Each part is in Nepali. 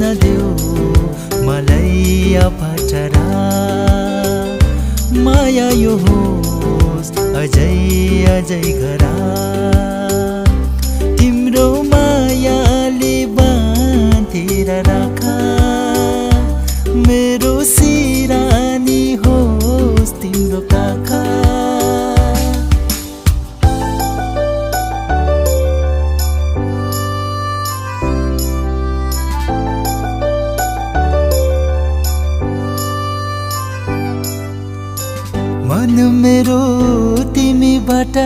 नदेऊ मलाई अफटरा माया यो होस् अझै अझै घरा तिम्रो मायाले बाँधेर राख मेरो सिरानी होस् तिम्रो काखा मन मेरो तिमीबाट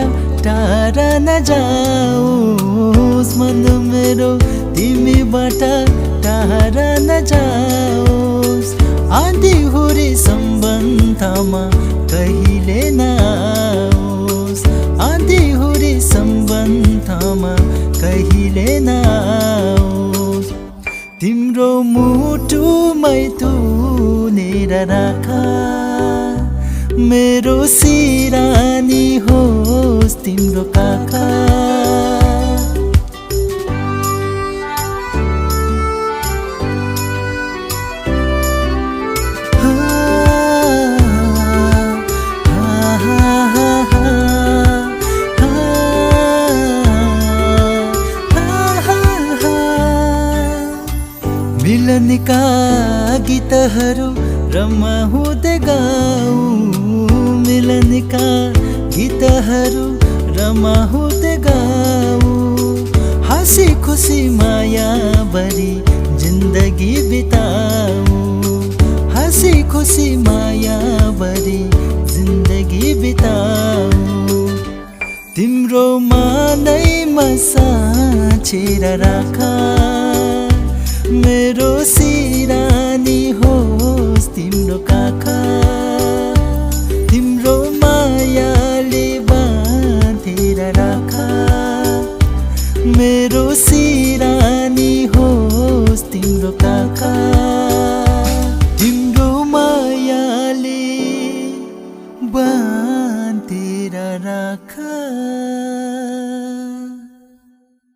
टाढा नजाओस् मन मेरो तिमीबाट टाढा नजाओस् आँधी हुरी सम्बन्धमा कहिले नआओस् आँधी हुरी सम्बन्धमा कहिले नआओस् तिम्रो मुटुमै तुनेर राख मेरो सिरानी होस् तिम्रो काखा मिलनका गीतहरू रमाउँदै गाऊ मिलनका गीतहरू रमाउँदै गाऊ हाँसी खुसी माया भरी जिन्दगी बिताऊ हाँसी खुसी माया भरी जिन्दगी बिताऊ तिम्रो मानैमा साँचेर राख मेरो सिरानी होस् तिम्रो काखा तिम्रो मायाले बाँधेर राख मेरो सिरानी होस् तिम्रो काखा तिम्रो मायाले बाँधेर राख